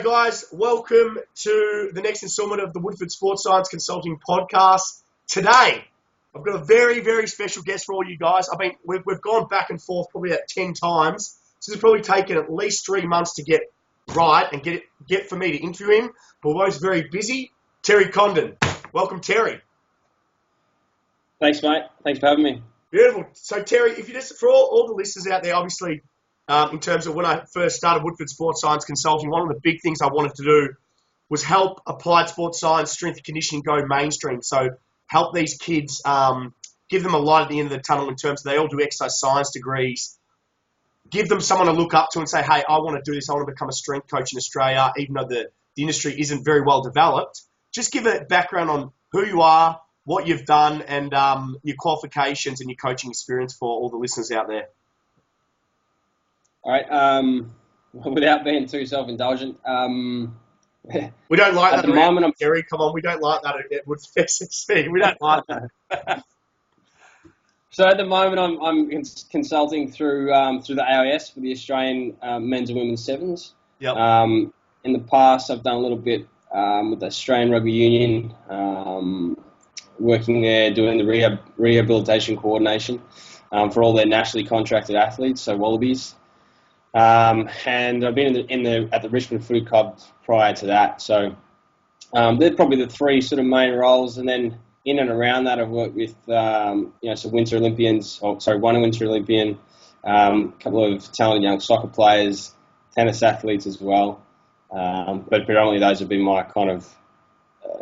Guys, welcome to the next installment of the Woodford Sports Science Consulting podcast. Today, I've got a very, very special guest for all you guys. We've gone back and forth probably about 10 times. So it's probably taken at least 3 months to get right and get for me to interview him. But we're both very busy. Terry Condon. Welcome, Terry. Thanks, mate. Thanks for having me. Beautiful. So, Terry, if you just, for all the listeners out there, obviously, in terms of when I first started Woodford Sports Science Consulting, one of the big things I wanted to do was help applied sports science, strength and conditioning go mainstream. So help these kids, give them a light at the end of the tunnel in terms of they all do exercise science degrees, give them someone to look up to and say, hey, I want to do this. I want to become a strength coach in Australia, even though the industry isn't very well developed. Just give a background on who you are, what you've done, and your qualifications and your coaching experience for all the listeners out there. All right. Without being too self-indulgent, we don't like at that. The moment, Terry, come on, we don't like that at WSSC. We don't like that. So at the moment, I'm consulting through the AIS for the Australian men's and women's sevens. Yep. In the past, I've done a little bit with the Australian Rugby Union, working there, doing the rehabilitation coordination for all their nationally contracted athletes, so Wallabies. And I've been at the Richmond Footy Club prior to that. So they're probably the three sort of main roles. And then in and around that, I've worked with some Winter Olympians. One Winter Olympian, a couple of talented young soccer players, tennis athletes as well. But predominantly those have been my kind of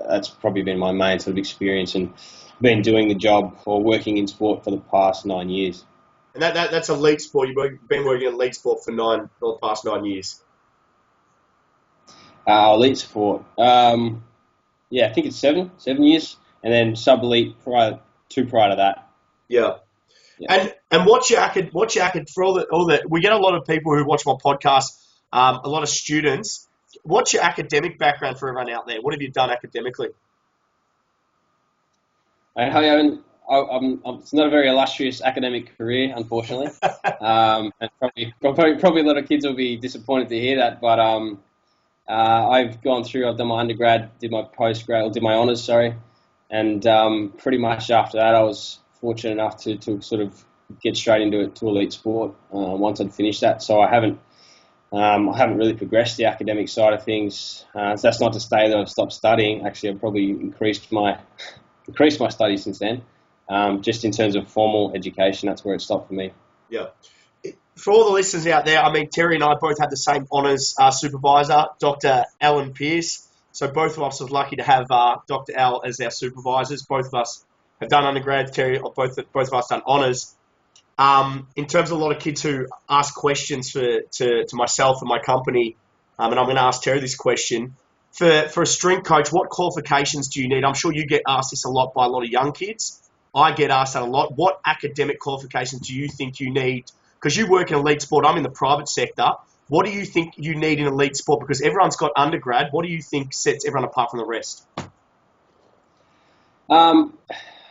that's probably been my main sort of experience, and been doing the job or working in sport for the past 9 years. And that's elite sport. You've been working in elite sport for the past 9 years. Elite sport. I think it's seven years, and then sub-elite prior to that. Yeah. And what's your for all the we get a lot of people who watch my podcast, a lot of students. What's your academic background for everyone out there? What have you done academically? It's not a very illustrious academic career, unfortunately. And probably a lot of kids will be disappointed to hear that. But I've done my undergrad, did my postgrad, or did my honours, and pretty much after that, I was fortunate enough to sort of get straight into elite sport once I'd finished that. So I haven't really progressed the academic side of things. So that's not to say that I've stopped studying. Actually, I've probably increased my studies since then. Just in terms of formal education, that's where it stopped for me. Yeah. For all the listeners out there, Terry and I both had the same honours supervisor, Dr. Alan Pearce. So both of us are lucky to have Dr. Al as our supervisors. Both of us have done undergrad. Terry, both of us done honours. In terms of a lot of kids who ask questions to myself and my company, and I'm going to ask Terry this question. For a strength coach, what qualifications do you need? I'm sure you get asked this a lot by a lot of young kids. I get asked that a lot. What academic qualifications do you think you need? Because you work in elite sport, I'm in the private sector. What do you think you need in elite sport? Because everyone's got undergrad. What do you think sets everyone apart from the rest?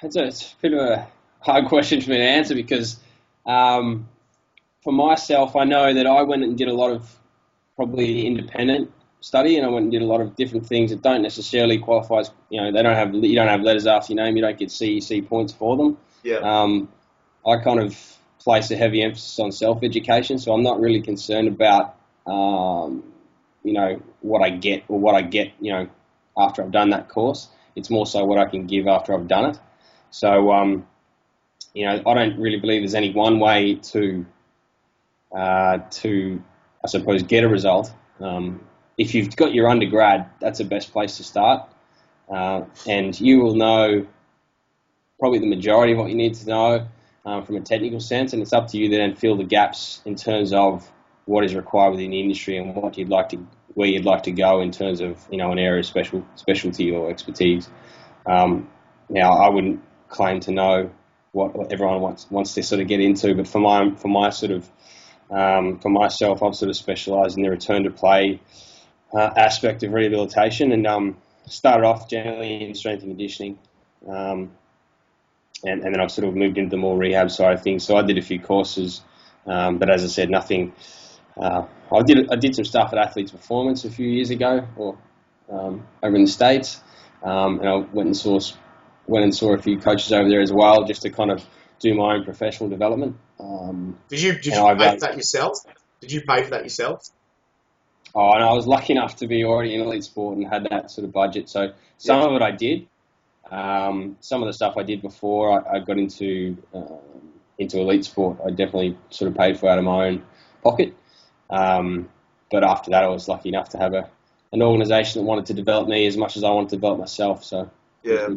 It's a bit of a hard question for me to answer because for myself, I know that I went and did a lot of probably independent study, and I went and did a lot of different things that don't necessarily qualify as, you don't have letters after your name, you don't get CEC points for them. Yeah. I kind of place a heavy emphasis on self-education, so I'm not really concerned about, what I get after I've done that course. It's more so what I can give after I've done it. So, I don't really believe there's any one way to I suppose, get a result. If you've got your undergrad, that's the best place to start. And you will know probably the majority of what you need to know from a technical sense, and it's up to you to then fill the gaps in terms of what is required within the industry and where you'd like to go in terms of an area of specialty or expertise. Now, I wouldn't claim to know what everyone wants to sort of get into, but for myself, I've sort of specialised in the return to play aspect of rehabilitation, and started off generally in strength and conditioning, and then I've sort of moved into the more rehab side of things. So I did a few courses, but as I said, nothing. I I did some stuff at Athletes Performance a few years ago, or over in the States, and I went and saw a few coaches over there as well, just to kind of do my own professional development. Did you pay for that yourself? Oh, and I was lucky enough to be already in elite sport and had that sort of budget. So some of it I did. Some of the stuff I did before I got into elite sport, I definitely sort of paid for out of my own pocket. But after that, I was lucky enough to have an organisation that wanted to develop me as much as I wanted to develop myself. So yeah.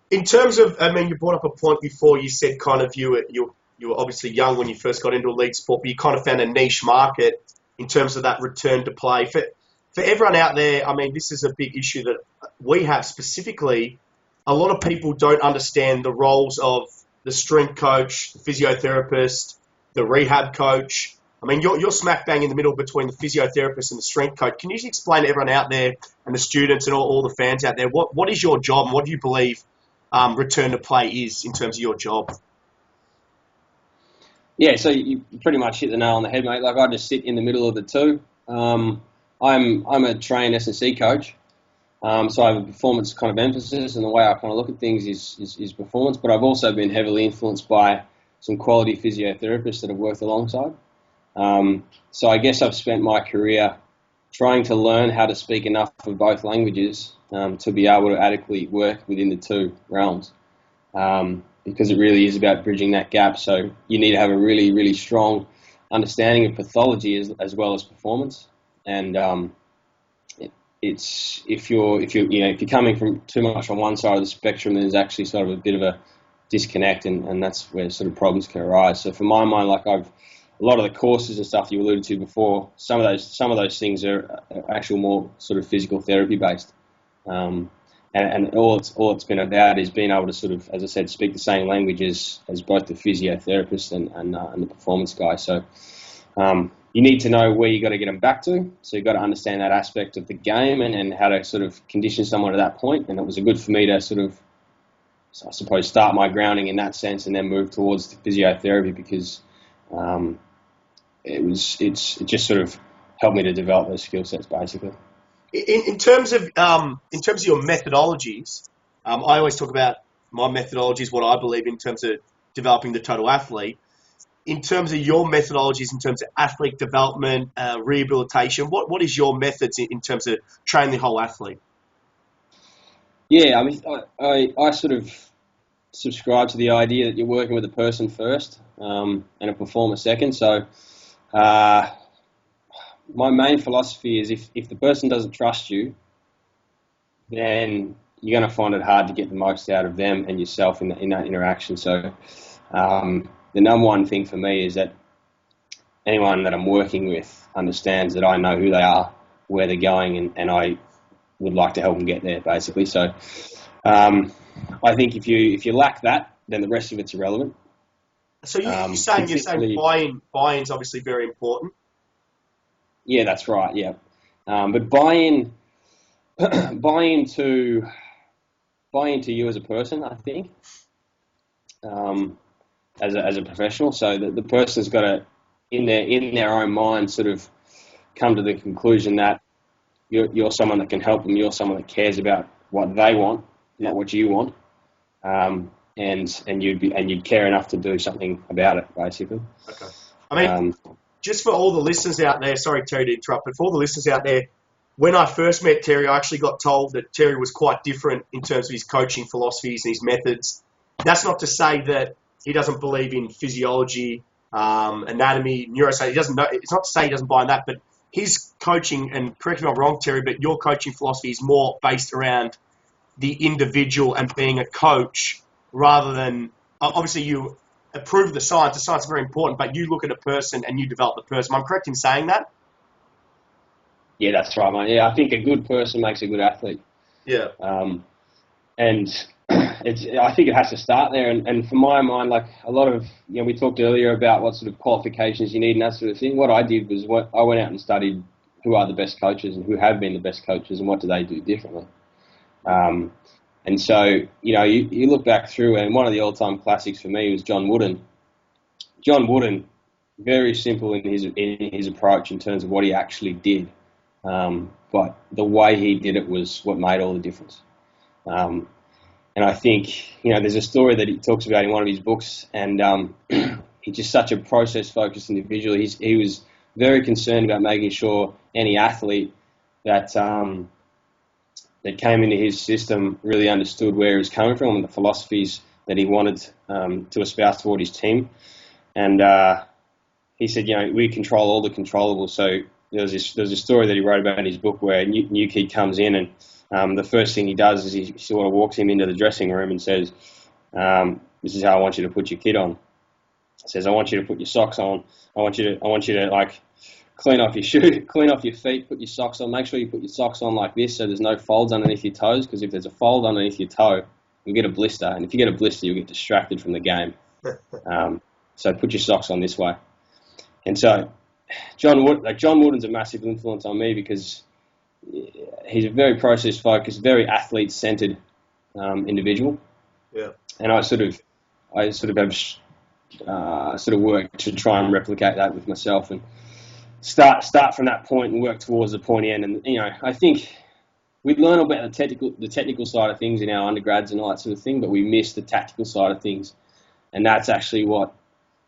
In terms of, I mean, you brought up a point before. You said kind of you were obviously young when you first got into elite sport, but you kind of found a niche market in terms of that return to play. For everyone out there, I mean, this is a big issue that we have specifically. A lot of people don't understand the roles of the strength coach, the physiotherapist, the rehab coach. I mean, you're smack bang in the middle between the physiotherapist and the strength coach. Can you just explain to everyone out there and the students and all the fans out there, what is your job and what do you believe return to play is in terms of your job? Yeah, so you pretty much hit the nail on the head, mate. Like, I just sit in the middle of the two. I'm a trained S&C coach. So I have a performance kind of emphasis, and the way I kind of look at things is performance. But I've also been heavily influenced by some quality physiotherapists that I've worked alongside. So I guess I've spent my career trying to learn how to speak enough of both languages to be able to adequately work within the two realms. Because it really is about bridging that gap. So you need to have a really, really strong understanding of pathology as well as performance. And it's if you're coming from too much on one side of the spectrum, then there's actually sort of a bit of a disconnect, and that's where sort of problems can arise. So for my mind, like a lot of the courses and stuff you alluded to before, some of those things are actual more sort of physical therapy based, and all it's been about is being able to sort of, as I said, speak the same language as both the physiotherapist and the performance guy. So you need to know where you got to get them back to. So you've got to understand that aspect of the game and how to sort of condition someone to that point. And it was good for me to sort of, I suppose, start my grounding in that sense and then move towards the physiotherapy because it just sort of helped me to develop those skill sets basically. In terms of your methodologies, I always talk about my methodologies, what I believe in terms of developing the total athlete. In terms of your methodologies, in terms of athlete development, rehabilitation, what is your methods in terms of training the whole athlete? Yeah, I mean, I sort of subscribe to the idea that you're working with a person first and a performer second. So my main philosophy is if the person doesn't trust you, then you're going to find it hard to get the most out of them and yourself in that interaction. So the number one thing for me is that anyone that I'm working with understands that I know who they are, where they're going, and I would like to help them get there, basically. So I think if you lack that, then the rest of it's irrelevant. So you're saying buy-in's obviously very important. Yeah, that's right. Yeah, but buy-in to you as a person, I think. As a professional, so the person's got to, in their own mind, sort of come to the conclusion that you're someone that can help them, you're someone that cares about what they want, not what you want, and you'd care enough to do something about it, basically. Okay. I mean, just for all the listeners out there, sorry Terry to interrupt, but for all the listeners out there, when I first met Terry, I actually got told that Terry was quite different in terms of his coaching philosophies and his methods. That's not to say that he doesn't believe in physiology, anatomy, neuroscience. He doesn't know. It's not to say he doesn't buy in that, but his coaching, and correct me if I'm wrong, Terry, but your coaching philosophy is more based around the individual and being a coach rather than, obviously you approve the science. The science is very important, but you look at a person and you develop the person. Am I correct in saying that? Yeah, that's right, mate. Yeah, I think a good person makes a good athlete. Yeah. And I think it has to start there. And for my mind, like a lot of, we talked earlier about what sort of qualifications you need and that sort of thing. What I did was I went out and studied who are the best coaches and who have been the best coaches and what do they do differently. And so, you look back through, and one of the all-time classics for me was John Wooden. John Wooden very simple in his approach in terms of what he actually did. But the way he did it was what made all the difference. And I think, there's a story that he talks about in one of his books, and he's just such a process-focused individual. He was very concerned about making sure any athlete that came into his system really understood where he was coming from and the philosophies that he wanted to espouse toward his team. And he said, we control all the controllables. So there's a story that he wrote about in his book where a new kid comes in, and the first thing he does is he sort of walks him into the dressing room and says, this is how I want you to put your kit on. He says, I want you to put your socks on. I want you to like clean off your shoe, clean off your feet, put your socks on. Make sure you put your socks on like this so there's no folds underneath your toes, because if there's a fold underneath your toe, you'll get a blister. And if you get a blister, you'll get distracted from the game. So put your socks on this way. And so John Wooden's a massive influence on me because he's a very process-focused, very athlete-centered individual. Yeah. And I sort of work to try and replicate that with myself and start from that point and work towards the pointy end. And I think we learn about the technical side of things in our undergrads and all that sort of thing, but we miss the tactical side of things, and that's actually what,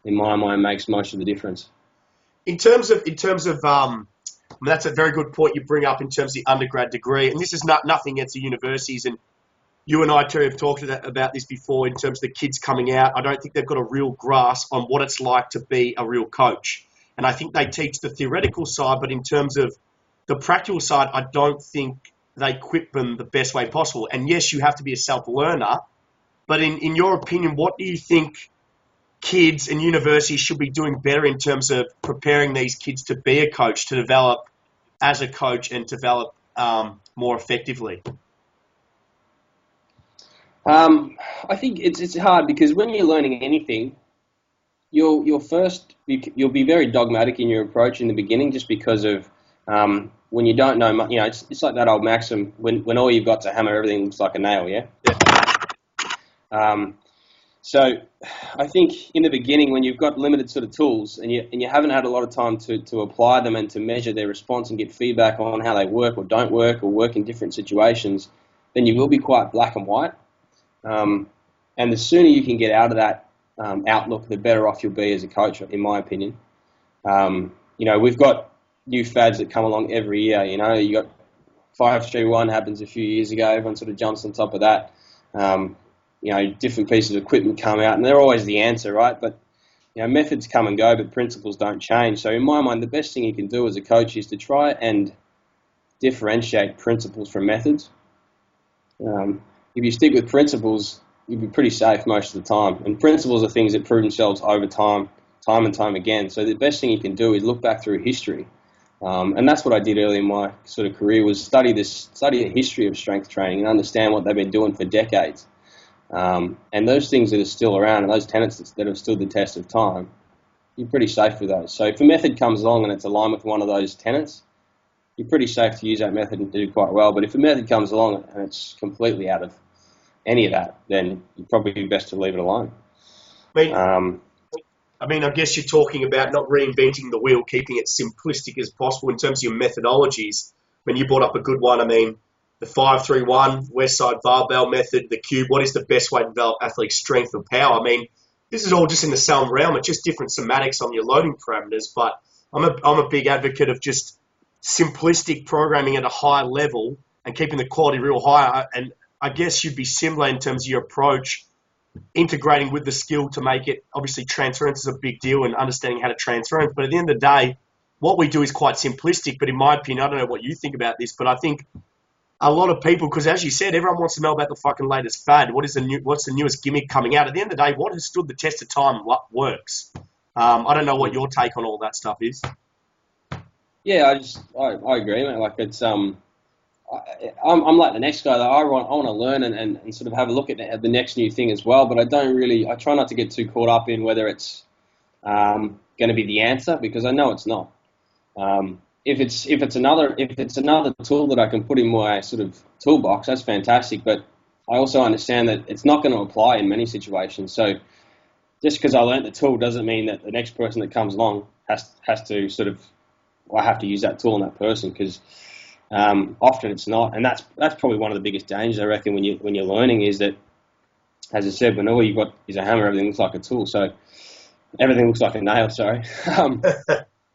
in my mind, makes most of the difference. In terms of that's a very good point you bring up in terms of the undergrad degree, and this is nothing against the universities, and you and I, Terry, have talked about this before in terms of the kids coming out. I don't think they've got a real grasp on what it's like to be a real coach. And I think they teach the theoretical side, but in terms of the practical side, I don't think they equip them the best way possible. And yes, you have to be a self-learner, but in your opinion, what do you think kids and universities should be doing better in terms of preparing these kids to be a coach, to develop as a coach and develop more effectively? I think it's hard because when you're learning anything, you'll be very dogmatic in your approach in the beginning, just because of when you don't know much. It's like that old maxim: when all you've got to hammer, everything looks like a nail. Yeah. So I think in the beginning, when you've got limited sort of tools and you haven't had a lot of time to apply them and to measure their response and get feedback on how they work or don't work or work in different situations, then you will be quite black and white. And the sooner you can get out of that outlook, the better off you'll be as a coach, in my opinion. We've got new fads that come along every year. You got 5-3-1 happens a few years ago. Everyone sort of jumps on top of that. Different pieces of equipment come out, and they're always the answer, right? But methods come and go, but principles don't change. So in my mind, the best thing you can do as a coach is to try and differentiate principles from methods. If you stick with principles, you'll be pretty safe most of the time. And principles are things that prove themselves over time and time again. So the best thing you can do is look back through history. And that's what I did early in my sort of career, was study the history of strength training and understand what they've been doing for decades. And those things that are still around and those tenets that have stood the test of time, you're pretty safe with those. So if a method comes along and it's aligned with one of those tenets, you're pretty safe to use that method and do quite well. But if a method comes along and it's completely out of any of that, then you're probably best to leave it alone. I guess you're talking about not reinventing the wheel, keeping it simplistic as possible in terms of your methodologies. You brought up a good one. The 5-3-1, West Side Barbell method, the cube. What is the best way to develop athletic strength or power? This is all just in the same realm. It's just different semantics on your loading parameters. But I'm a big advocate of just simplistic programming at a high level and keeping the quality real high. And I guess you'd be similar in terms of your approach, integrating with the skill to make it. Obviously, transference is a big deal and understanding how to transfer. But at the end of the day, what we do is quite simplistic. But in my opinion, I don't know what you think about this, but I think a lot of people, because as you said, everyone wants to know about the fucking latest fad. What's the newest gimmick coming out? At the end of the day, what has stood the test of time? What works? I don't know what your take on all that stuff is. Yeah, I agree, mate. Like it's I'm like the next guy that I want to learn and sort of have a look at the next new thing as well. But I try not to get too caught up in whether it's going to be the answer, because I know it's not. If it's another tool that I can put in my sort of toolbox, that's fantastic. But I also understand that it's not going to apply in many situations. So just because I learnt the tool doesn't mean that the next person that comes along has to sort of, I have to use that tool on that person, because often it's not, and that's probably one of the biggest dangers, I reckon, when you're learning, is that, as I said, when all you've got is a hammer, everything looks like a tool. So everything looks like a nail. Sorry.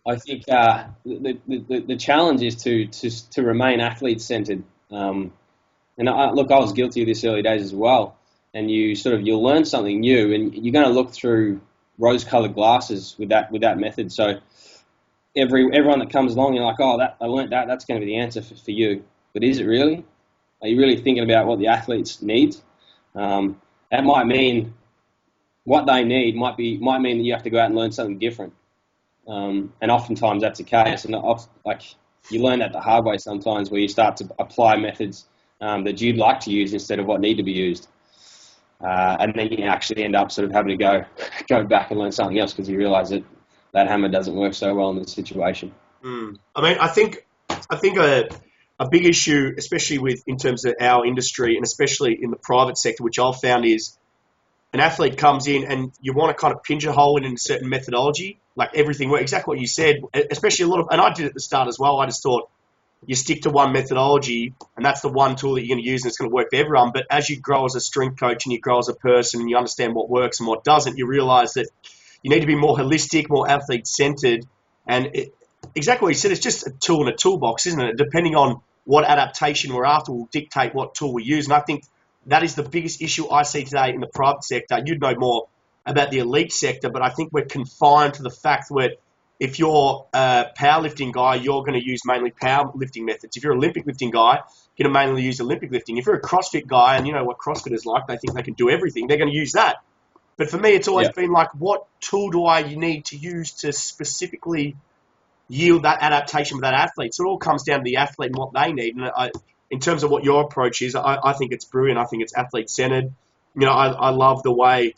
I think the challenge is to remain athlete centered. And I was guilty of this early days as well. And you'll learn something new, and you're going to look through rose-colored glasses with that method. So everyone that comes along, you're like, oh, I learned that. That's going to be the answer for you. But is it really? Are you really thinking about what the athletes need? That might mean what they need might mean that you have to go out and learn something different. And oftentimes that's the case. And you learn that the hard way sometimes, where you start to apply methods that you'd like to use instead of what need to be used. And then you actually end up sort of having to go back and learn something else, because you realise that hammer doesn't work so well in this situation. I mean, I think a big issue, especially in terms of our industry, and especially in the private sector, which I've found, is an athlete comes in and you want to kind of pinch a hole in a certain methodology, like everything, exactly what you said, especially and I did at the start as well. I just thought you stick to one methodology and that's the one tool that you're going to use and it's going to work for everyone. But as you grow as a strength coach and you grow as a person and you understand what works and what doesn't, you realize that you need to be more holistic, more athlete-centered. And exactly what you said, it's just a tool in a toolbox, isn't it? Depending on what adaptation we're after will dictate what tool we use. And I think that is the biggest issue I see today in the private sector. You'd know more about the elite sector, but I think we're confined to the fact that if you're a powerlifting guy, you're going to use mainly powerlifting methods. If you're an Olympic lifting guy, you're going to mainly use Olympic lifting. If you're a CrossFit guy, and you know what CrossFit is like, they think they can do everything, they're going to use that. But for me, it's always been like, what tool do I need to use to specifically yield that adaptation with that athlete? So it all comes down to the athlete and what they need. And in terms of what your approach is, I think it's brilliant. I think it's athlete-centered. You know, I love the way,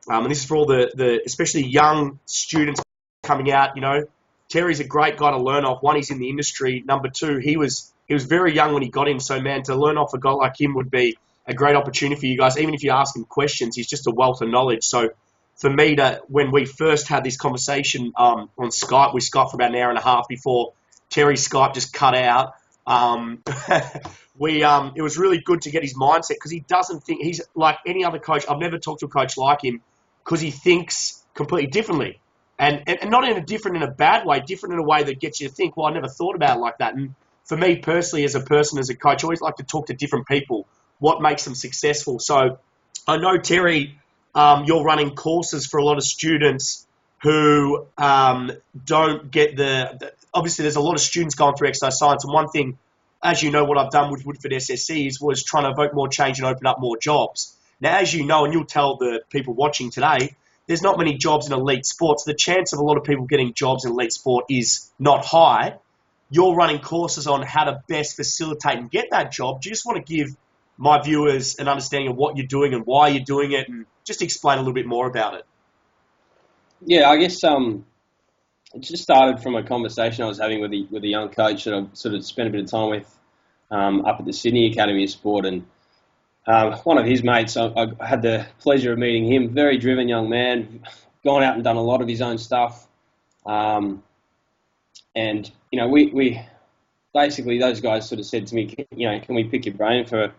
and this is for all the especially young students coming out. You know, Terry's a great guy to learn off. One, he's in the industry. Number two, he was very young when he got in. So, man, to learn off a guy like him would be a great opportunity for you guys. Even if you ask him questions, he's just a wealth of knowledge. So, for me, when we first had this conversation on Skype, we Skyped for about an hour and a half before Terry's Skype just cut out. It was really good to get his mindset, because he doesn't think he's like any other coach. I've never talked to a coach like him, because he thinks completely differently, and not in a bad way, different in a way that gets you to think, well, I never thought about it like that. And for me personally, as a person, as a coach, I always like to talk to different people, what makes them successful. So I know, Terry, you're running courses for a lot of students who don't get obviously there's a lot of students going through exercise science, and one thing, as you know, what I've done with Woodford SSCs was trying to evoke more change and open up more jobs. Now, as you know, and you'll tell the people watching today, there's not many jobs in elite sports. The chance of a lot of people getting jobs in elite sport is not high. You're running courses on how to best facilitate and get that job. Do you just want to give my viewers an understanding of what you're doing and why you're doing it, and just explain a little bit more about it? Yeah, I guess it just started from a conversation I was having with a young coach that I sort of spent a bit of time with up at the Sydney Academy of Sport, and one of his mates, I had the pleasure of meeting him. Very driven young man, gone out and done a lot of his own stuff, and you know, we basically, those guys sort of said to me, you know, can we pick your brain for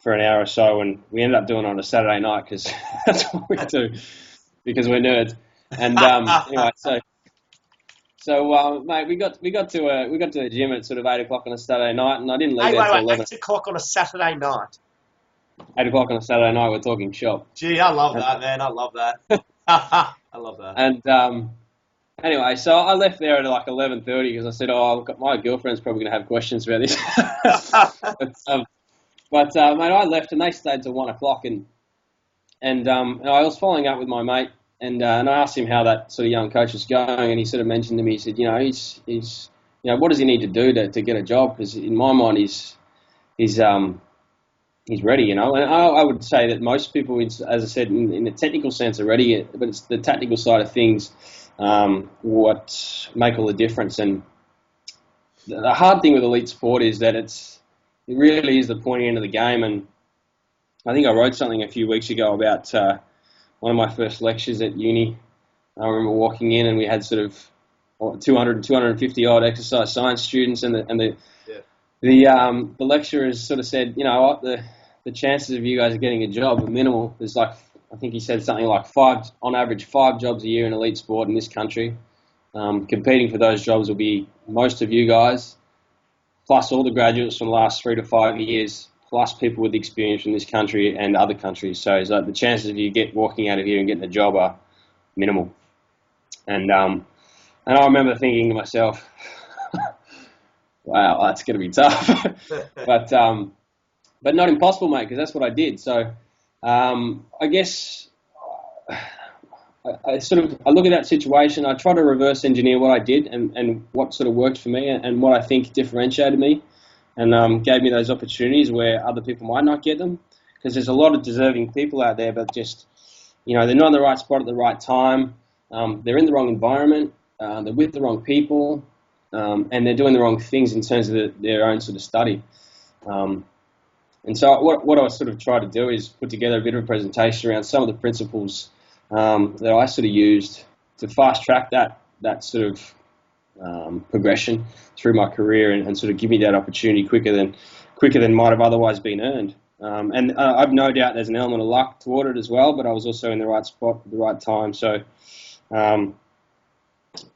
an hour or so? And we ended up doing it on a Saturday night, because that's what we do, because we're nerds. And anyway, so mate, we got to the gym at sort of 8 o'clock on a Saturday night, and I didn't leave there till 11. 8 o'clock on a Saturday night. 8 o'clock on a Saturday night, we're talking shop. Gee, I love that, man. I love that. I love that. And anyway, so I left there at like 11:30, because I said, oh, my girlfriend's probably going to have questions about this. But mate, I left and they stayed till 1 o'clock, and I was following up with my mate, and I asked him how that sort of young coach was going, and he sort of mentioned to me, he said, you know, he's you know, what does he need to do to get a job? Because in my mind, he's ready, you know. And I would say that most people, as I said, in the technical sense are ready, but it's the tactical side of things what make all the difference. And the hard thing with elite sport is that it really is the pointy end of the game. And I think I wrote something a few weeks ago about one of my first lectures at uni. I remember walking in and we had sort of 250 odd exercise science students, and the lecturer sort of said, you know what, the chances of you guys getting a job are minimal. There's like, I think he said something like on average, 5 jobs a year in elite sport in this country. Competing for those jobs will be most of you guys, plus all the graduates from the last 3 to 5 years, plus people with experience from this country and other countries. So it's like the chances of you walking out of here and getting a job are minimal. And I remember thinking to myself, wow, that's going to be tough. but not impossible, mate, because that's what I did. So I guess I look at that situation, I try to reverse engineer what I did and what sort of worked for me and what I think differentiated me and gave me those opportunities where other people might not get them, because there's a lot of deserving people out there, but just, you know, they're not in the right spot at the right time. They're in the wrong environment, they're with the wrong people, and they're doing the wrong things in terms of their own sort of study. And so what I sort of try to do is put together a bit of a presentation around some of the principles that I sort of used to fast track that sort of progression through my career and sort of give me that opportunity quicker than might have otherwise been earned. And I've no doubt there's an element of luck toward it as well, but I was also in the right spot at the right time. So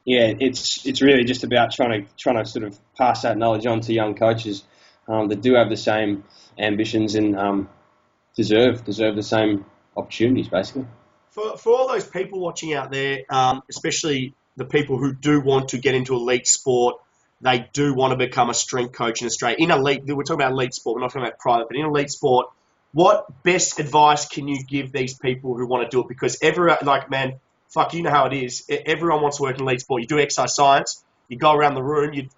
it's really just about trying to sort of pass that knowledge on to young coaches that do have the same ambitions and deserve the same opportunities, basically. For all those people watching out there, especially the people who do want to get into elite sport, they do want to become a strength coach in Australia. In elite, we're talking about elite sport, we're not talking about private, but in elite sport, what best advice can you give these people who want to do it? Because everyone, like, man, fuck, you know how it is. Everyone wants to work in elite sport. You do exercise science, you go around the room, you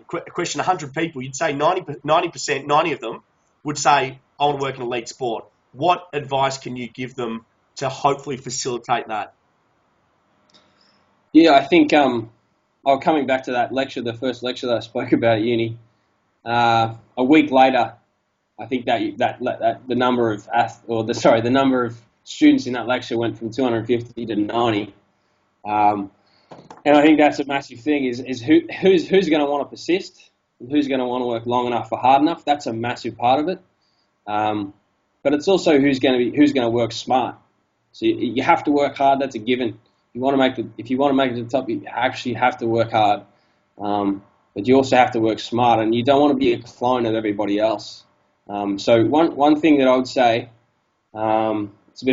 question 100 people, you'd say 90%, 90 of them would say, I want to work in elite sport. What advice can you give them to hopefully facilitate that? Yeah, I think coming back to that lecture, the first lecture that I spoke about at uni, a week later, I think that the number of students in that lecture went from 250 to 90. And I think that's a massive thing is who's going to want to persist and who's going to want to work long enough or hard enough. That's a massive part of it. But it's also who's going to work smart. So you have to work hard. That's a given. If you want to make it to the top, you actually have to work hard. But you also have to work smart, and you don't want to be a clone of everybody else. So one thing that I would say, it's a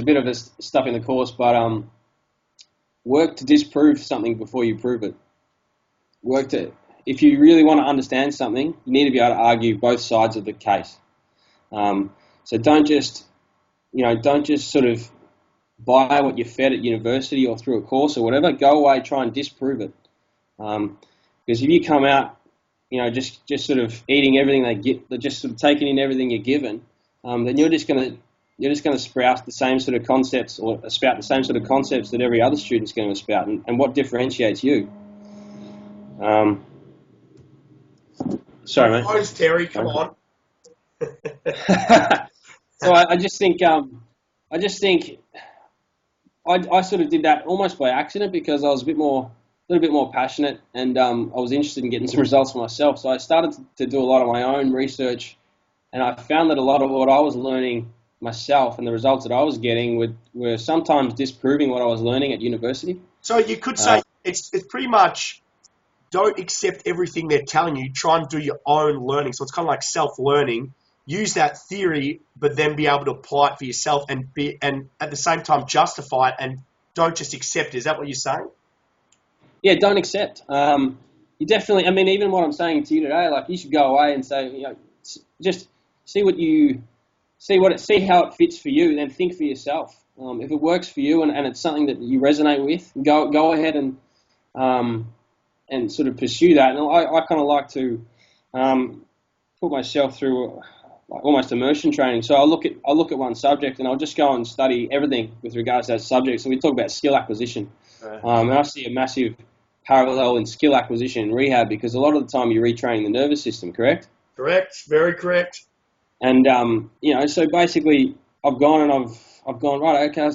bit of a stuff in the course, but work to disprove something before you prove it. If you really want to understand something, you need to be able to argue both sides of the case. So don't just sort of buy what you're fed at university or through a course or whatever. Go away, try and disprove it. Because if you come out, just sort of eating everything they get, just sort of taking in everything you're given, then you're just going to sprout the same sort of concepts that every other student's going to spout. And what differentiates you? Sorry, mate. Where's Terry? Come on. So I just think I sort of did that almost by accident because I was a little bit more passionate and I was interested in getting some results for myself. So I started to do a lot of my own research, and I found that a lot of what I was learning myself and the results that I was getting were sometimes disproving what I was learning at university. So you could say it's pretty much don't accept everything they're telling you. Try and do your own learning. So it's kind of like self-learning. Use that theory, but then be able to apply it for yourself and at the same time justify it, and don't just accept it. Is that what you're saying? Yeah, don't accept. You definitely. I mean, even what I'm saying to you today, like you should go away and say, just see how it fits for you, and then think for yourself. If it works for you and it's something that you resonate with, go ahead and sort of pursue that. And I kind of like to put myself through like almost immersion training. So I'll look at one subject and I'll just go and study everything with regards to that subject. So we talk about skill acquisition. Right. And I see a massive parallel in skill acquisition in rehab because a lot of the time you're retraining the nervous system, correct? Correct. Very correct. And, so basically I've gone and I've gone, right, okay,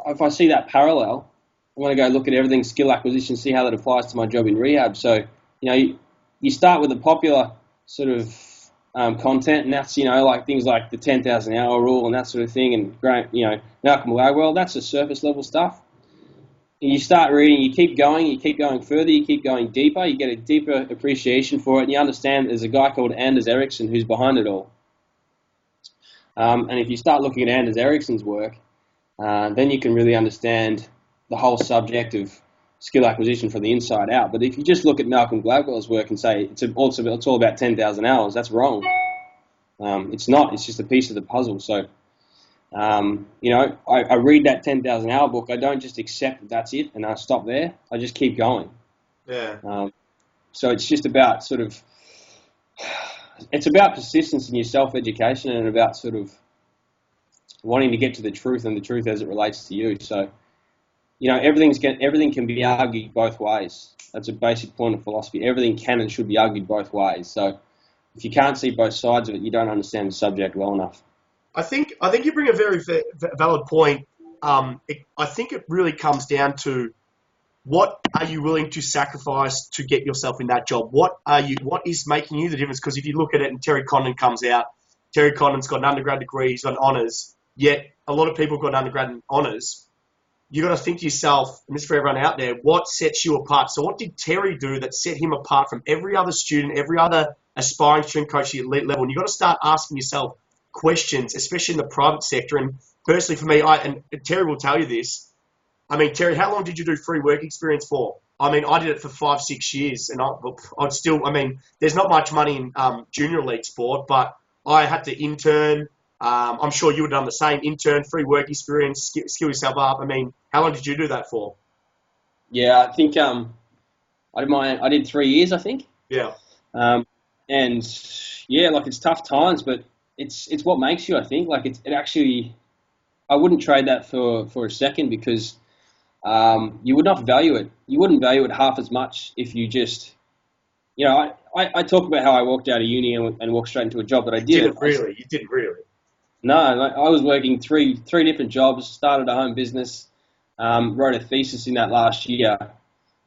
if I see that parallel, I'm going to go look at everything skill acquisition, see how that applies to my job in rehab. So, you start with the popular sort of content, and that's, like things like the 10,000 hour rule and that sort of thing, and, Malcolm Gladwell, that's the surface level stuff. And you start reading, you keep going further, you keep going deeper, you get a deeper appreciation for it, and you understand there's a guy called Anders Ericsson who's behind it all. And if you start looking at Anders Ericsson's work, then you can really understand the whole subject of skill acquisition from the inside out. But if you just look at Malcolm Gladwell's work and say it's all about 10,000 hours, that's wrong. It's not. It's just a piece of the puzzle. So, I read that 10,000 hour book. I don't just accept that that's it and I stop there. I just keep going. Yeah. So it's just about it's about persistence in your self-education and about sort of wanting to get to the truth and the truth as it relates to you. So, everything can be argued both ways. That's a basic point of philosophy. Everything can and should be argued both ways. So if you can't see both sides of it, you don't understand the subject well enough. I think you bring a very valid point. I think it really comes down to what are you willing to sacrifice to get yourself in that job? What is making you the difference? Because if you look at it and Terry Condon comes out, Terry Condon's got an undergrad degree, he's got honours, yet a lot of people got an undergrad and honours. You got to think to yourself, and this is for everyone out there, what sets you apart? So what did Terry do that set him apart from every other student, every other aspiring strength coach at elite level? And you got to start asking yourself questions, especially in the private sector. And personally for me, and Terry will tell you this, Terry, how long did you do free work experience for? I did it for 5-6 years, and I'd still, there's not much money in junior elite sport, but I had to intern. I'm sure you would have done the same, intern, free work experience, skill yourself up. How long did you do that for? Yeah, I think I did 3 years, I think. Yeah. And yeah, it's tough times, but it's what makes you, I think. It actually, I wouldn't trade that for a second, because you would not value it. You wouldn't value it half as much if you just, I talk about how I walked out of uni and walked straight into a job, but I didn't. You didn't really. No, I was working three different jobs, started a home business, wrote a thesis in that last year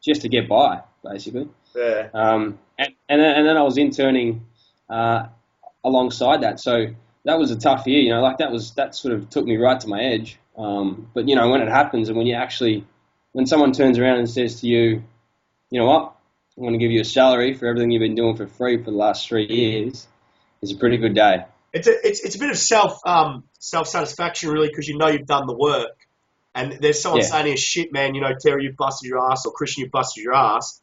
just to get by, basically. Yeah. And then I was interning alongside that. So that was a tough year, that sort of took me right to my edge. But when it happens, and when someone turns around and says to you, you know what, I'm going to give you a salary for everything you've been doing for free for the last 3 years, it's a pretty good day. It's a bit of self-satisfaction, really, because you've done the work. And there's someone saying to you, shit, man, Terry, you've busted your ass, or Christian, you've busted your ass.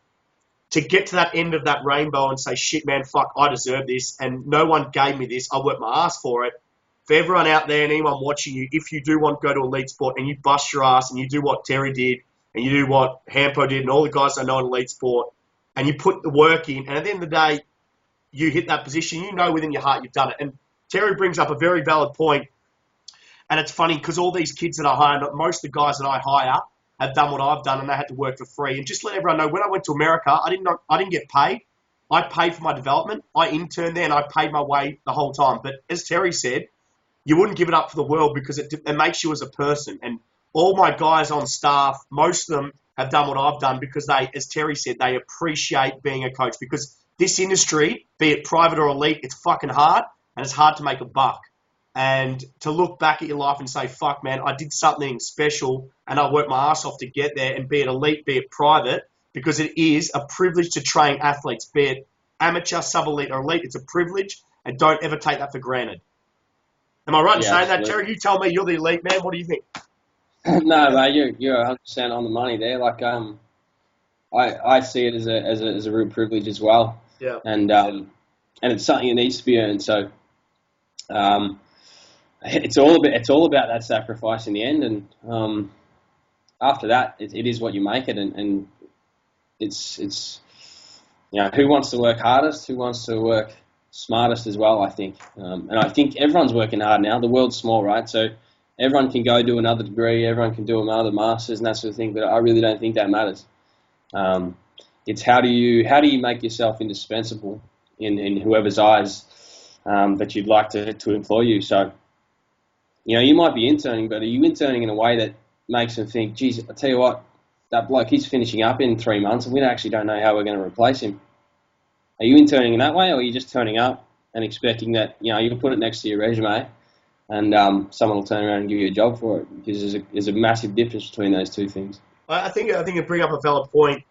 To get to that end of that rainbow and say, shit, man, fuck, I deserve this, and no one gave me this, I worked my ass for it. For everyone out there and anyone watching you, if you do want to go to elite sport and you bust your ass and you do what Terry did and you do what Hampo did and all the guys I know in elite sport, and you put the work in, and at the end of the day, you hit that position, within your heart you've done it. And Terry brings up a very valid point, and it's funny because all these kids that I hire, most of the guys that I hire have done what I've done, and they had to work for free. And just let everyone know, when I went to America, I didn't get paid. I paid for my development. I interned there, and I paid my way the whole time. But as Terry said, you wouldn't give it up for the world, because it makes you as a person. And all my guys on staff, most of them have done what I've done because they, as Terry said, they appreciate being a coach, because this industry, be it private or elite, it's fucking hard, and it's hard to make a buck. And to look back at your life and say, fuck, man, I did something special and I worked my ass off to get there, and be it elite, be it private, because it is a privilege to train athletes, be it amateur, sub-elite or elite. It's a privilege, and don't ever take that for granted. Am I right in saying that, Terry? You tell me, you're the elite man. What do you think? No, mate, you're 100% on the money there. I see it as a real privilege as well. Yeah. And it's something that needs to be earned. So, it's all about that sacrifice in the end. And after that, it is what you make it. And it's who wants to work hardest? Who wants to work smartest as well, I think. And I think everyone's working hard now. The world's small, right? So everyone can go do another degree, everyone can do another master's and that sort of thing, but I really don't think that matters. It's how do you make yourself indispensable in whoever's eyes that you'd like to employ you. So You might be interning, but are you interning in a way that makes them think, geez, I tell you what, that bloke, he's finishing up in 3 months and we actually don't know how we're going to replace him. Are you interning in that way, or are you just turning up and expecting that, you can put it next to your resume and someone will turn around and give you a job for it? Because there's a massive difference between those two things. I think you bring up a valid point,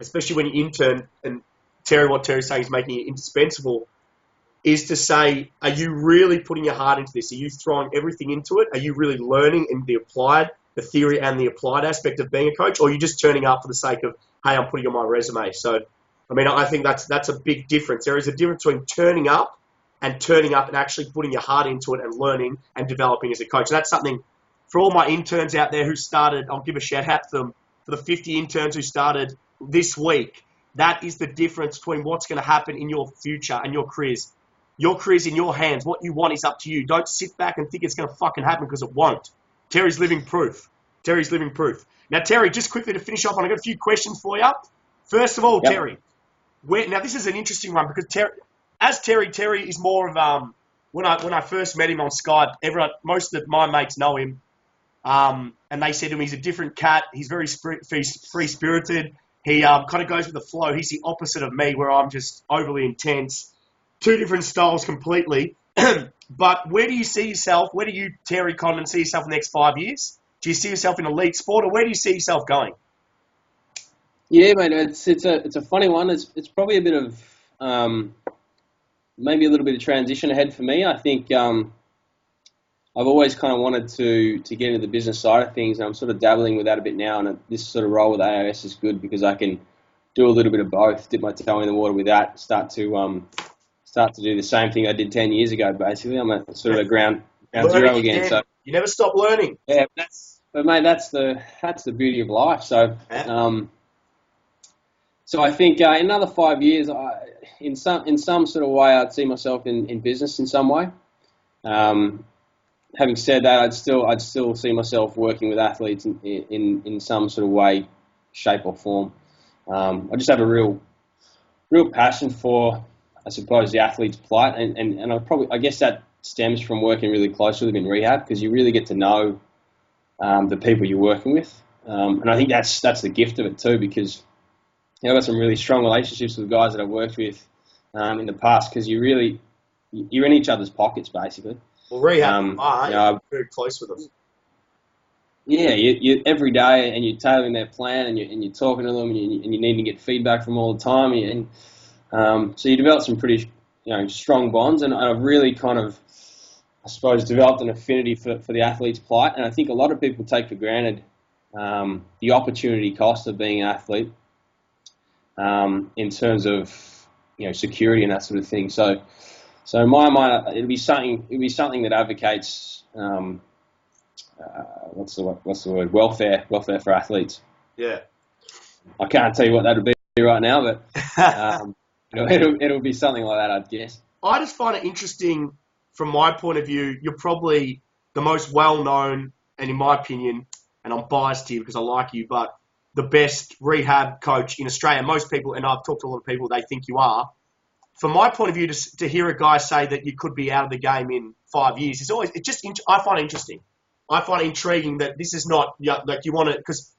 especially when you intern, and what Terry's saying is making it indispensable, is to say, are you really putting your heart into this? Are you throwing everything into it? Are you really learning in the theory and the applied aspect of being a coach? Or are you just turning up for the sake of, hey, I'm putting on my resume? So, I think that's a big difference. There is a difference between turning up and actually putting your heart into it and learning and developing as a coach. And that's something for all my interns out there who started, I'll give a shout out to them, for the 50 interns who started this week. That is the difference between what's going to happen in your future and your careers. Your career's in your hands. What you want is up to you. Don't sit back and think it's going to fucking happen, because it won't. Terry's living proof. Now, Terry, just quickly to finish off, I've got a few questions for you. First of all, yep. Terry, now this is an interesting one, because Terry is more of, when I first met him on Skype, most of my mates know him, and they said to him, he's a different cat. He's very free-spirited. He kind of goes with the flow. He's the opposite of me, where I'm just overly intense. Two different styles completely. But where do you see yourself? Where do you, Terry Condon, see yourself in the next 5 years? Do you see yourself in elite sport, or where do you see yourself going? Yeah, mate, it's a funny one. It's probably a bit of maybe a little bit of transition ahead for me. I think I've always kind of wanted to get into the business side of things, and I'm sort of dabbling with that a bit now. And this sort of role with AIS is good because I can do a little bit of both. Dip my toe in the water with that. Start to do the same thing I did 10 years ago. Basically, I'm at sort of a ground zero again. So you never stop learning. Yeah, but mate, that's the beauty of life. So. So I think in another 5 years, in some sort of way, I'd see myself in business in some way. Having said that, I'd still see myself working with athletes in some sort of way, shape or form. I just have a real passion for, I suppose, the athlete's plight, and I guess that stems from working really closely with them in rehab, because you really get to know the people you're working with, and I think that's the gift of it too, because I've got some really strong relationships with guys that I've worked with in the past, because you're in each other's pockets, basically. Well, rehab, I'm very close with them. Yeah, you every day, and you're tailoring their plan, and you're talking to them, and you need to get feedback from all the time, so you develop some pretty strong bonds, and I've really kind of, I suppose, developed an affinity for the athlete's plight, and I think a lot of people take for granted the opportunity cost of being an athlete. In terms of security and that sort of thing. So in my mind, it'll be something that advocates what's the word, welfare for athletes. Yeah. I can't tell you what that'll be right now, but it'll be something like that, I'd guess. I just find it interesting from my point of view. You're probably the most well known, and in my opinion, and I'm biased here because I like you, but the best rehab coach in Australia. Most people, and I've talked to a lot of people, they think you are. From my point of view, to hear a guy say that you could be out of the game in 5 years I find it interesting. I find it intriguing that this is not like you want to, because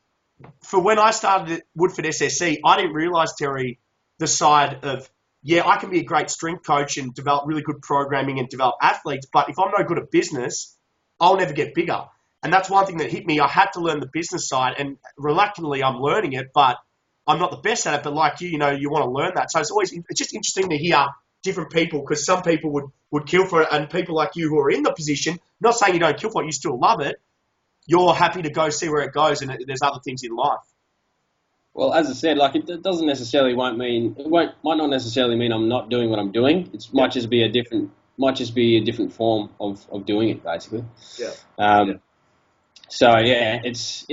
for when I started at Woodford SSC, I didn't realise, Terry, the side of, I can be a great strength coach and develop really good programming and develop athletes, but if I'm no good at business, I'll never get bigger. And that's one thing that hit me. I had to learn the business side, and reluctantly I'm learning it, but I'm not the best at it. But like you want to learn that. So it's just interesting to hear different people, because some people would kill for it, and people like you who are in the position, not saying you don't kill for it, you still love it. You're happy to go see where it goes, and there's other things in life. Well, as I said, it doesn't necessarily might not necessarily mean I'm not doing what I'm doing. It might just be a different form of doing it, basically. Yeah. So yeah, it's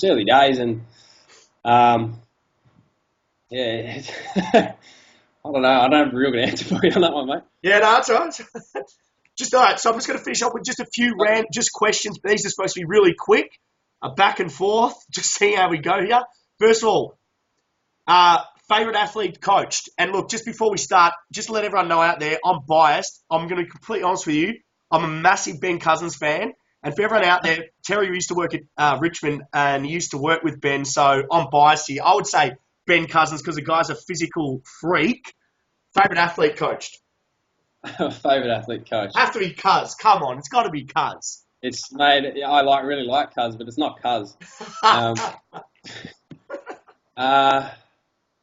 early days, and I don't know. I don't have a real good answer for you on that one, mate. Yeah, no, that's all right. All right. So I'm just going to finish up with just a few just questions. These are supposed to be really quick, back and forth. Just see how we go here. First of all, favorite athlete coached, and look, just before we start, just to let everyone know out there, I'm biased. I'm going to be completely honest with you. I'm a massive Ben Cousins fan. And for everyone out there, Terry used to work at Richmond and he used to work with Ben, so I'm biased here. I would say Ben Cousins because the guy's a physical freak. Favourite athlete coached? Favourite athlete coach? Have to be Cuz. Come on, it's got to be Cuz. It's made. I really like Cuz, but it's not Cuz.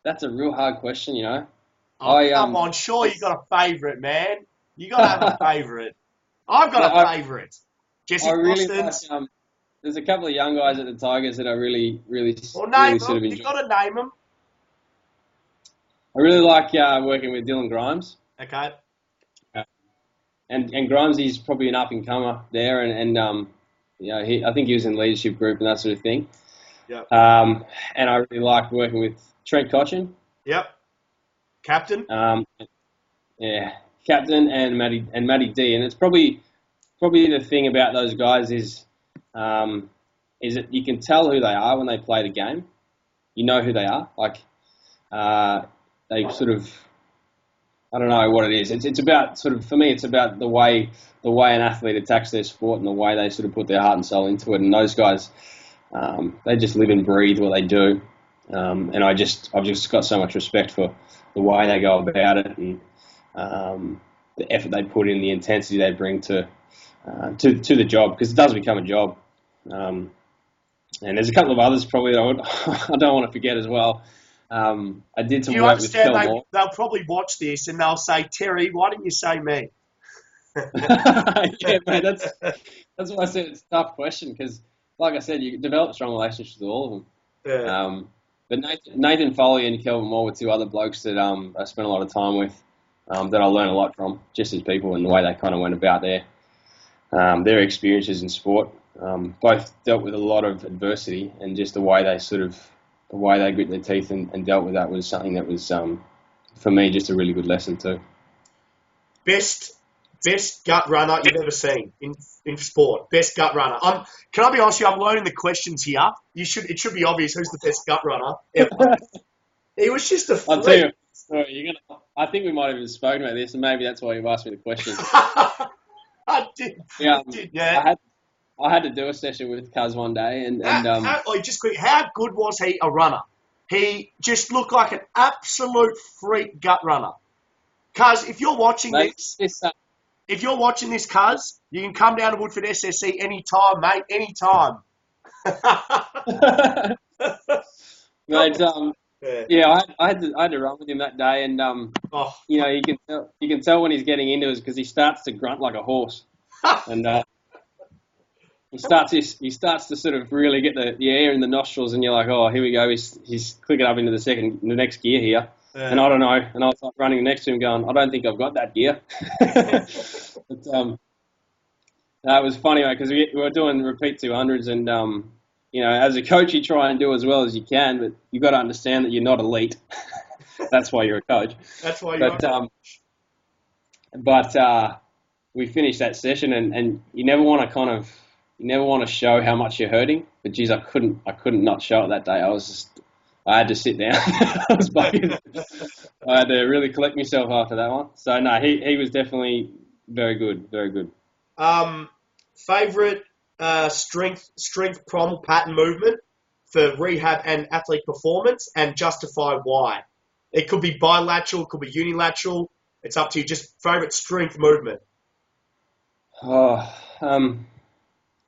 That's a real hard question, you know. Oh, come on, sure you got a favourite, man. You got to have a favourite. I've got a favourite. Jesse Boston's. There's a couple of young guys at the Tigers that I really sort of enjoy. You've got to name them. I really like working with Dylan Grimes. Okay. And Grimes, he's probably an up-and-comer there, and you know, I think he was in leadership group and that sort of thing. Yep. And I really like working with Trent Cotchin. Yep. Captain. Yeah, captain and Matty D, and it's probably the thing about those guys is that you can tell who they are when they play the game. You know who they are. Like they sort of, I don't know what it is. It's about sort of, for me, it's about the way an athlete attacks their sport and the way they sort of put their heart and soul into it. And those guys, they just live and breathe what they do. And I've just got so much respect for the way they go about it and the effort they put in, the intensity they bring to the job, because it does become a job. And there's a couple of others probably that I don't want to forget as well. I did some work with Phil Moore. They'll probably watch this and they'll say, Terry, why didn't you say me? Yeah, mate, that's why I said it's a tough question, because, like I said, you develop strong relationships with all of them. Yeah. But Nathan Foley and Kelvin Moore were two other blokes that I spent a lot of time with, that I learned a lot from, just as people and the way they kind of went about their experiences in sport. Both dealt with a lot of adversity, and just the way they grit their teeth and dealt with that was something that was, for me, just a really good lesson too. Best gut runner you've ever seen in sport. Best gut runner. Can I be honest with you? I'm learning the questions here. It should be obvious who's the best gut runner ever. He was just a freak. I'll tell you. Sorry, I think we might have even spoken about this, and maybe that's why you've asked me the question. I did. Yeah. I had to do a session with Cuz one day, and just quick, how good was he a runner? He just looked like an absolute freak gut runner. Cuz, if you're watching this, Cuz, you can come down to Woodford SSC anytime, mate, anytime. Mate, yeah, I had to run with him that day, and you know, you can tell when he's getting into it because he starts to grunt like a horse, and he starts to sort of really get the air in the nostrils, and you're like, oh, here we go, he's clicking up into the next gear here. Yeah. And I don't know, and I was like running next to him going, I don't think I've got that gear. But it was funny, mate, because we were doing repeat 200s, and you know, as a coach, you try and do as well as you can, but you've got to understand that you're not elite. That's why you're a coach. That's why you're a coach. But we finished that session, and you never want to show how much you're hurting. But geez, I couldn't not show it that day. I had to sit down. I was bugging. I had to really collect myself after that one. So no, he was definitely very good, very good. Favorite strength prong pattern movement for rehab and athlete performance, and justify why. It could be bilateral, it could be unilateral. It's up to you. Just favorite strength movement. Oh,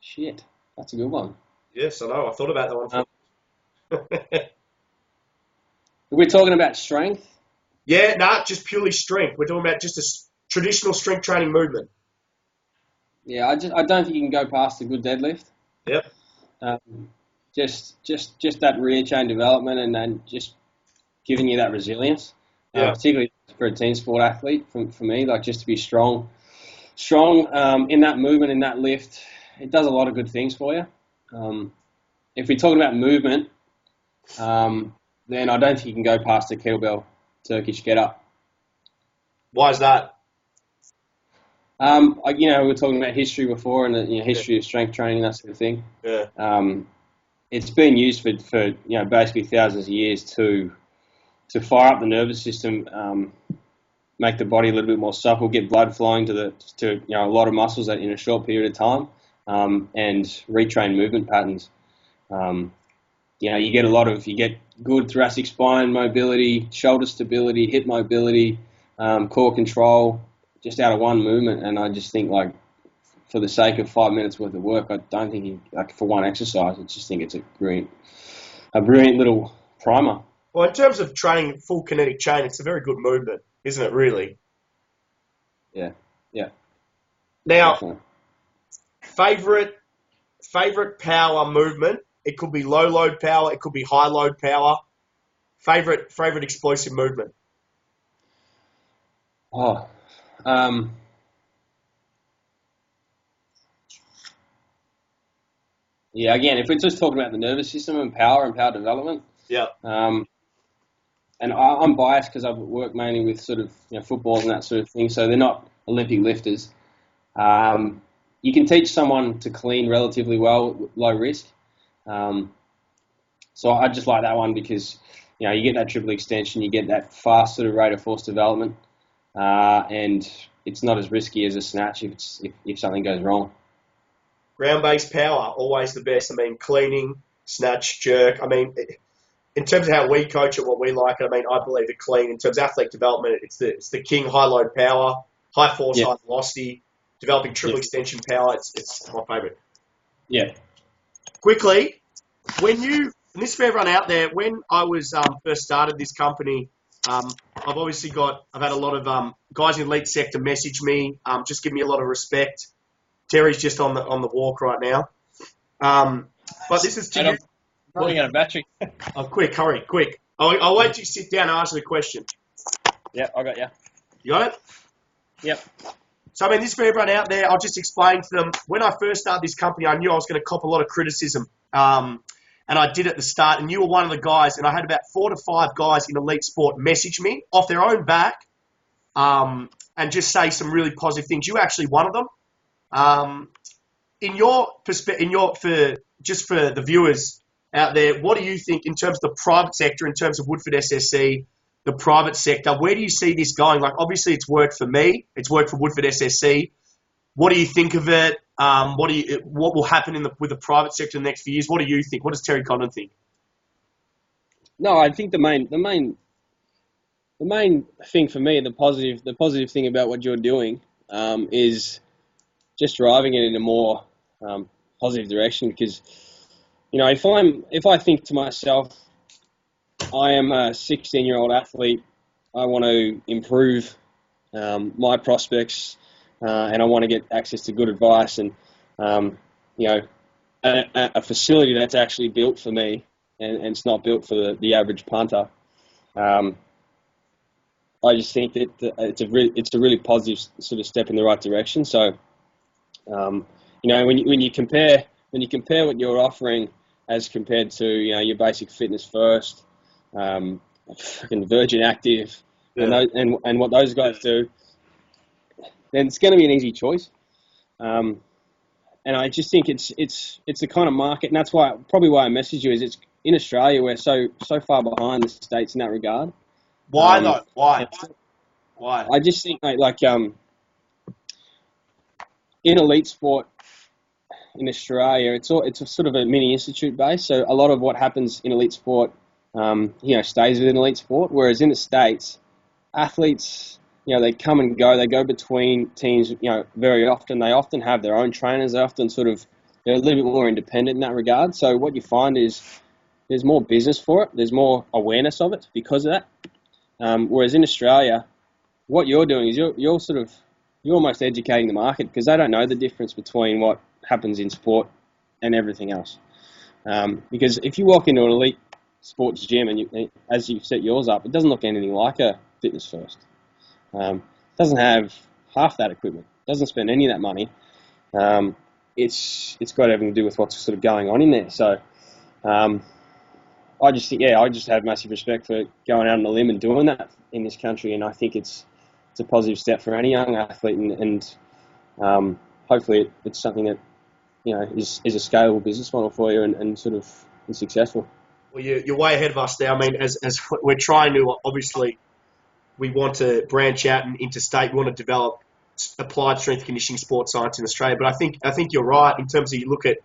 shit, that's a good one. Yes, I know. I thought about that one. We're talking about strength? Yeah, just purely strength. We're talking about just a traditional strength training movement. Yeah, I don't think you can go past a good deadlift. Yep. Just that rear chain development, and then just giving you that resilience. Yeah. Particularly for a team sport athlete, for me, like just to be strong in that movement, in that lift, it does a lot of good things for you. If we're talking about movement, then I don't think you can go past a kettlebell Turkish get-up. Why is that? We were talking about history before, and the history of strength training, that sort of thing. Yeah. It's been used for basically thousands of years to fire up the nervous system, make the body a little bit more supple, get blood flowing to a lot of muscles in a short period of time, and retrain movement patterns. You get good thoracic spine mobility, shoulder stability, hip mobility, core control, just out of one movement. And I just think, like, for the sake of 5 minutes worth of work, I don't think for one exercise, I just think it's a brilliant little primer. Well, in terms of training full kinetic chain, it's a very good movement, isn't it, really? Yeah. Now, Definitely. favorite power movement. It could be low load power. It could be high load power. Favorite explosive movement. Yeah. Again, if we're just talking about the nervous system and power development. Yeah. And I'm biased because I've worked mainly with sort of footballs and that sort of thing, so they're not Olympic lifters. You can teach someone to clean relatively well, low risk. So I just like that one because you get that triple extension, you get that fast sort of rate of force development, and it's not as risky as a snatch if something goes wrong. Ground-based power, always the best. I mean, cleaning, snatch, jerk. I mean, in terms of how we coach it, what we like it, I mean, I believe the clean, in terms of athletic development, it's the king high load power, high force, high velocity, developing triple extension power. It's my favourite. Yeah. Quickly, and this is for everyone out there, when I was first started this company, I've had a lot of guys in the elite sector message me, just give me a lot of respect. Terry's just on the walk right now. But this is to you. Running out of battery. Oh, hurry, quick. I'll wait till you sit down and answer the question. Yeah, I got you. You got it? Yep. So, I mean, this is for everyone out there. I'll just explain to them. When I first started this company, I knew I was going to cop a lot of criticism. And I did at the start. And you were one of the guys. And I had about 4 to 5 guys in elite sport message me off their own back and just say some really positive things. You were actually one of them. In your perspective, for the viewers out there, what do you think in terms of the private sector, in terms of Woodford SSC, the private sector? Where do you see this going? Like, obviously, it's worked for me. It's worked for Woodford SSC. What do you think of it? What will happen with the private sector in the next few years? What do you think? What does Terry Condon think? No, I think the main thing for me, the positive thing about what you're doing, is just driving it in a more positive direction. Because if I think to myself, I am a 16-year-old athlete, I want to improve my prospects, and I want to get access to good advice, and a facility that's actually built for me, and it's not built for the average punter. I just think that it's a really positive sort of step in the right direction. So, when you compare what you're offering as compared to your basic fitness first, fucking Virgin Active, and what those guys do, then it's going to be an easy choice. And I just think it's the kind of market, and that's why I messaged you, is it's in Australia we're so far behind the States in that regard. Why though? Why? I just think, mate, like in elite sport in Australia, it's a sort of a mini institute base. So a lot of what happens in elite sport, stays within elite sport. Whereas in the States, athletes, they come and go. They go between teams, very often. They often have their own trainers. They're a little bit more independent in that regard. So what you find is there's more business for it. There's more awareness of it because of that. Whereas in Australia, what you're doing is you're almost educating the market, because they don't know the difference between what happens in sport and everything else. Because if you walk into an elite sports gym and as you set yours up, it doesn't look anything like a Fitness First. Doesn't have half that equipment. Doesn't spend any of that money. It's got everything to do with what's sort of going on in there. So I just think, I just have massive respect for going out on a limb and doing that in this country, and I think it's a positive step for any young athlete, and hopefully it's something that is a scalable business model for you and sort of is successful. Well, you're way ahead of us there. I mean, as we're trying to obviously we want to branch out and interstate. We want to develop applied strength conditioning sports science in Australia. But I think you're right in terms of you look at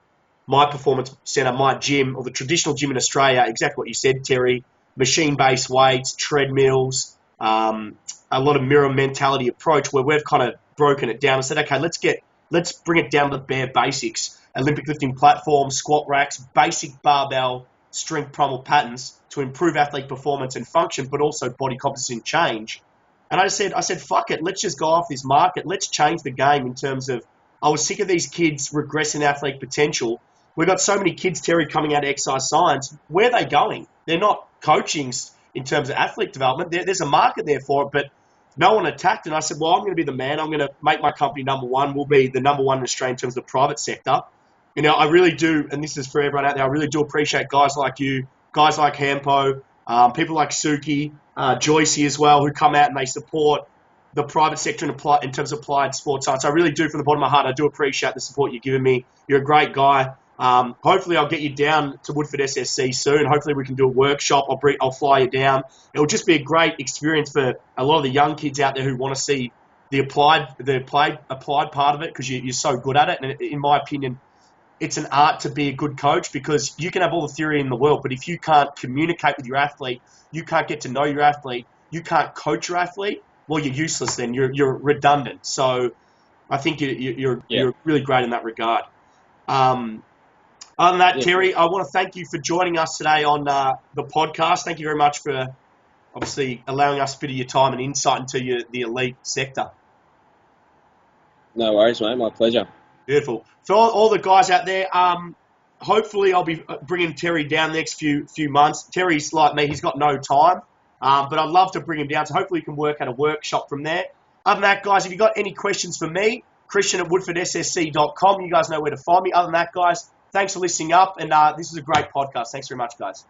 my performance centre, my gym, or the traditional gym in Australia, exactly what you said, Terry, machine-based weights, treadmills, a lot of mirror mentality approach where we've kind of broken it down and said, okay, let's bring it down to the bare basics. Olympic lifting platforms, squat racks, basic barbell, strength primal patterns to improve athlete performance and function, but also body composition change. And I said, fuck it, let's just go off this market. Let's change the game in terms of, I was sick of these kids regressing athlete potential. We've got so many kids, Terry, coming out of exercise science. Where are they going? They're not coaching in terms of athlete development. There's a market there for it, but no one attacked. And I said, well, I'm going to be the man. I'm going to make my company number one. We'll be the number one in Australia in terms of the private sector. You know, I really do, and this is for everyone out there, I really do appreciate guys like you, guys like Hampo, people like Suki, Joycey as well, who come out and they support the private sector in terms of applied sports science. I really do, from the bottom of my heart, I do appreciate the support you're giving me. You're a great guy. Hopefully I'll get you down to Woodford SSC soon. Hopefully we can do a workshop. I'll fly you down. It'll just be a great experience for a lot of the young kids out there who want to see the applied part of it, because you're so good at it. And in my opinion, it's an art to be a good coach, because you can have all the theory in the world, but if you can't communicate with your athlete, you can't get to know your athlete, you can't coach your athlete, well, you're useless then. You're redundant. So I think you're really great in that regard. Other than that, Terry, I want to thank you for joining us today on the podcast. Thank you very much for obviously allowing us a bit of your time and insight into the elite sector. No worries, mate. My pleasure. Beautiful. For all the guys out there, hopefully I'll be bringing Terry down the next few months. Terry's like me, he's got no time, but I'd love to bring him down, so hopefully we can work at a workshop from there. Other than that, guys, if you've got any questions for me, Christian at woodfordssc.com, you guys know where to find me. Other than that, guys, thanks for listening up, and this is a great podcast. Thanks very much, guys.